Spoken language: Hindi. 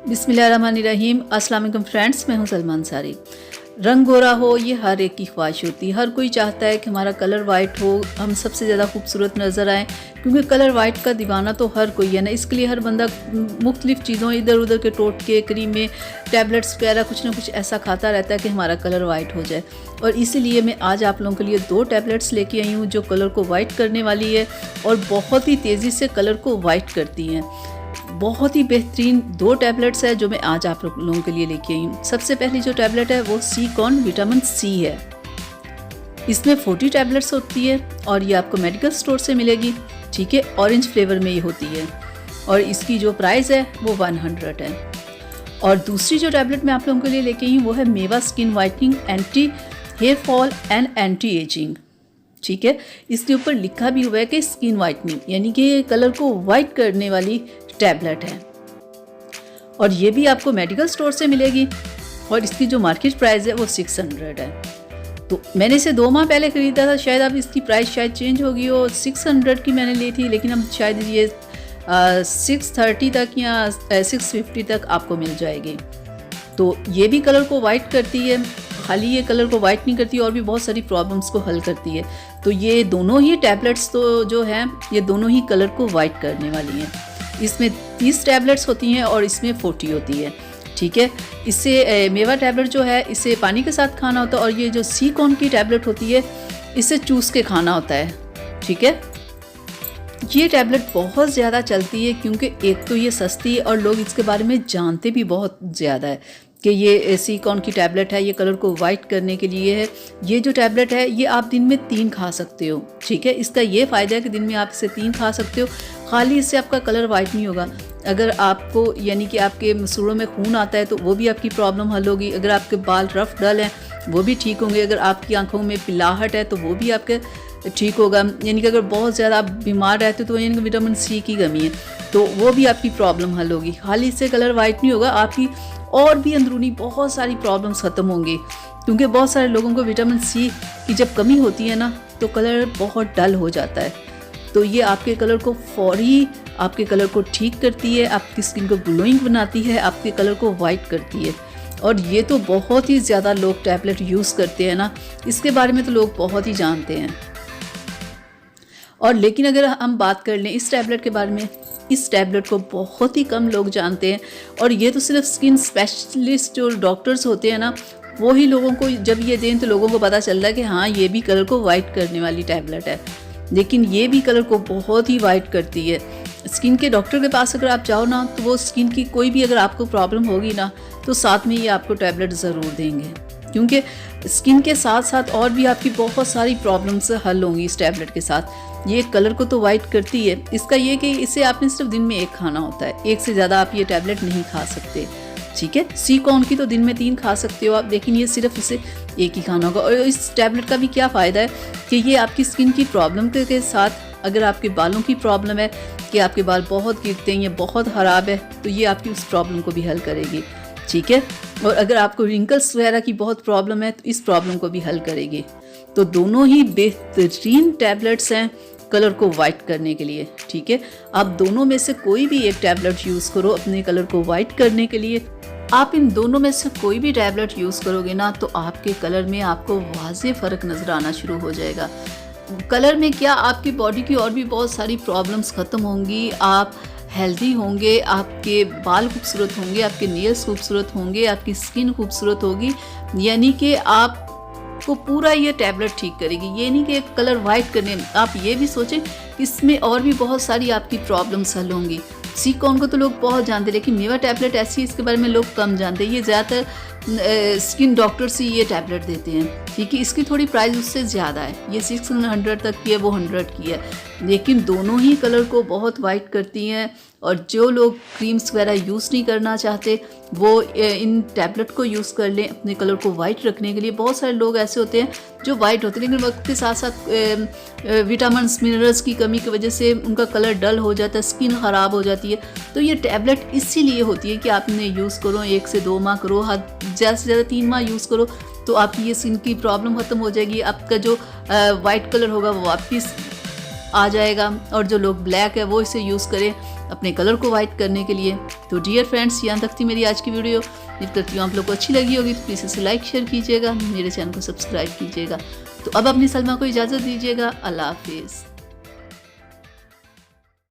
बिस्मिल्लाहिर्रहमानिर्रहीम। अस्सलाम वालेकुम फ्रेंड्स, मैं हूं सलमा अंसारी। रंग गोरा हो ये हर एक की ख्वाहिश होती है। हर कोई चाहता है कि हमारा कलर वाइट हो, हम सबसे ज़्यादा खूबसूरत नज़र आएँ, क्योंकि कलर वाइट का दीवाना तो हर कोई है ना। इसके लिए हर बंदा मुख्तलिफ़ चीज़ों इधर उधर के टोटके क्रीमें टैबलेट्स वगैरह कुछ ना कुछ ऐसा खाता रहता है कि हमारा कलर वाइट हो जाए। और इसीलिए मैं आज आप लोगों के लिए 2 टैबलेट्स लेके आई हूँ जो कलर को वाइट करने वाली है और बहुत ही तेज़ी से कलर को वाइट करती हैं। बहुत ही बेहतरीन 2 टैबलेट्स है जो मैं आज आप लोगों के लिए लेके आई हूँ। सबसे पहली जो टैबलेट है वो सी-कॉन विटामिन सी है। इसमें 40 टैबलेट्स होती है और ये आपको मेडिकल स्टोर से मिलेगी, ठीक है। ऑरेंज फ्लेवर में ये होती है और इसकी जो प्राइस है वो 100 है। और दूसरी जो टैबलेट मैं आप लोगों के लिए लेके आई हूँ वो है मेवा skin whitening anti hair fall and anti ageing, ठीक है। इसके ऊपर लिखा भी हुआ है कि स्किन वाइटनिंग, यानी कि ये कलर को वाइट करने वाली टैबलेट है और ये भी आपको मेडिकल स्टोर से मिलेगी और इसकी जो मार्केट प्राइस है वो 600 है। तो मैंने इसे 2 माह पहले ख़रीदा था, शायद अब इसकी प्राइस शायद चेंज होगी और 600 की मैंने ली थी, लेकिन अब शायद ये 630 तक या 650 तक आपको मिल जाएगी। तो ये भी कलर को वाइट करती है, खाली ये कलर को वाइट नहीं करती और भी बहुत सारी प्रॉब्लम्स को हल करती है। तो ये दोनों ही टैबलेट्स तो जो हैं ये दोनों ही कलर को वाइट करने वाली हैं। इसमें 30 टैबलेट्स होती हैं और इसमें 40 होती है, ठीक है। इससे मेवा टैबलेट जो है इसे पानी के साथ खाना होता है और ये जो सी-कॉन की टैबलेट होती है इसे चूस के खाना होता है, ठीक है। ये टैबलेट बहुत ज़्यादा चलती है क्योंकि एक तो ये सस्ती है और लोग इसके बारे में जानते भी बहुत ज़्यादा है कि ये सी-कॉन की टैबलेट है, ये कलर को वाइट करने के लिए है। ये जो टैबलेट है ये आप दिन में 3 खा सकते हो, ठीक है। इसका ये फ़ायदा है कि दिन में आप इसे 3 खा सकते हो। खाली इससे आपका कलर वाइट नहीं होगा, अगर आपको यानी कि आपके मसूड़ों में खून आता है तो वो भी आपकी प्रॉब्लम हल होगी। अगर आपके बाल रफ डल हैं वो भी ठीक होंगे। अगर आपकी आँखों में पिलाहट है तो वो भी आपके ठीक होगा। यानी कि अगर बहुत ज़्यादा आप बीमार रहते हो तो यानी कि विटामिन सी की कमी है तो वो भी आपकी प्रॉब्लम हल होगी। खाली इससे कलर वाइट नहीं होगा, आपकी और भी अंदरूनी बहुत सारी प्रॉब्लम्स ख़त्म होंगी, क्योंकि बहुत सारे लोगों को विटामिन सी की जब कमी होती है ना तो कलर बहुत डल हो जाता है। तो ये आपके कलर को फौरी आपके कलर को ठीक करती है, आपकी स्किन को ग्लोइंग बनाती है, आपके कलर को वाइट करती है। और ये तो बहुत ही ज़्यादा लोग टैबलेट यूज़ करते हैं ना, इसके बारे में तो लोग बहुत ही जानते हैं। और लेकिन अगर हम बात कर लें इस टैबलेट के बारे में, इस टैबलेट को बहुत ही कम लोग जानते हैं और ये तो सिर्फ स्किन स्पेशलिस्ट जो डॉक्टर्स होते हैं ना वो ही लोगों को जब ये दें तो लोगों को पता चल रहा है कि हाँ ये भी कलर को वाइट करने वाली टैबलेट है। लेकिन ये भी कलर को बहुत ही वाइट करती है। स्किन के डॉक्टर के पास अगर आप जाओ ना तो वो स्किन की कोई भी अगर आपको प्रॉब्लम होगी ना तो साथ में ये आपको टैबलेट ज़रूर देंगे, क्योंकि स्किन के साथ साथ और भी आपकी बहुत सारी प्रॉब्लम्स हल होंगी इस टैबलेट के साथ। ये कलर को तो वाइट करती है। इसका ये कि इसे आपने सिर्फ दिन में 1 खाना होता है, 1 से ज़्यादा आप ये टैबलेट नहीं खा सकते, ठीक है। सी-कॉन की तो दिन में 3 खा सकते हो आप, लेकिन ये सिर्फ इसे 1 ही खाना होगा। और इस टैबलेट का भी क्या फ़ायदा है कि ये आपकी स्किन की प्रॉब्लम के साथ, अगर आपके बालों की प्रॉब्लम है कि आपके बाल बहुत गिरते हैं या बहुत ख़राब है तो ये आपकी उस प्रॉब्लम को भी हल करेगी, ठीक है। और अगर आपको रिंकल्स वगैरह की बहुत प्रॉब्लम है तो इस प्रॉब्लम को भी हल करेगी। तो दोनों ही बेहतरीन टैबलेट्स हैं कलर को वाइट करने के लिए, ठीक है। आप दोनों में से कोई भी एक टैबलेट यूज़ करो अपने कलर को वाइट करने के लिए। आप इन दोनों में से कोई भी टैबलेट यूज़ करोगे ना तो आपके कलर में आपको वाज़ेह फ़र्क नज़र आना शुरू हो जाएगा। कलर में क्या, आपकी बॉडी की और भी बहुत सारी प्रॉब्लम्स ख़त्म होंगी, आप हेल्दी होंगे, आपके बाल खूबसूरत होंगे, आपके नेल्स खूबसूरत होंगे, आपकी स्किन खूबसूरत होगी। यानी कि आपको पूरा ये टैबलेट ठीक करेगी। ये नहीं कि कलर वाइट करने, आप ये भी सोचें कि इसमें और भी बहुत सारी आपकी प्रॉब्लम्स हल होंगी। सी-कॉन को तो लोग बहुत जानते हैं, लेकिन मेवा टैबलेट ऐसी है इसके बारे में लोग कम जानते हैं। ये ज़्यादातर स्किन डॉक्टर्स ही ये टैबलेट देते हैं, ठीक है। इसकी थोड़ी प्राइस उससे ज़्यादा है, ये 600 तक की है, वो 100 की है, लेकिन दोनों ही कलर को बहुत वाइट करती हैं। और जो लोग क्रीम्स वगैरह यूज़ नहीं करना चाहते वो इन टैबलेट को यूज़ कर लें अपने कलर को वाइट रखने के लिए। बहुत सारे लोग ऐसे होते हैं जो वाइट होते हैं लेकिन वक्त के साथ साथ विटामिन्स मिनरल्स की कमी की वजह से उनका कलर डल हो जाता है, स्किन ख़राब हो जाती है। तो ये टैबलेट इसीलिए होती है कि आपने यूज़ करो, 1 से 2 माह करो, ज़्यादा से ज़्यादा 3 माह यूज़ करो तो आपकी ये स्किन की प्रॉब्लम ख़त्म हो जाएगी। आपका जो वाइट कलर होगा वो वापस आ जाएगा। और जो लोग ब्लैक है वो इसे यूज़ करें, अपने कलर को वाइट करने के लिए। तो डियर फ्रेंड्स, यहाँ तक थी मेरी आज की वीडियो। उम्मीद करती हूँ आप लोग को अच्छी लगी होगी, तो प्लीज़ इसे लाइक शेयर कीजिएगा, मेरे चैनल को सब्सक्राइब कीजिएगा। तो अब अपनी सलमा को इजाज़त दीजिएगा। अल्लाह हाफिज़।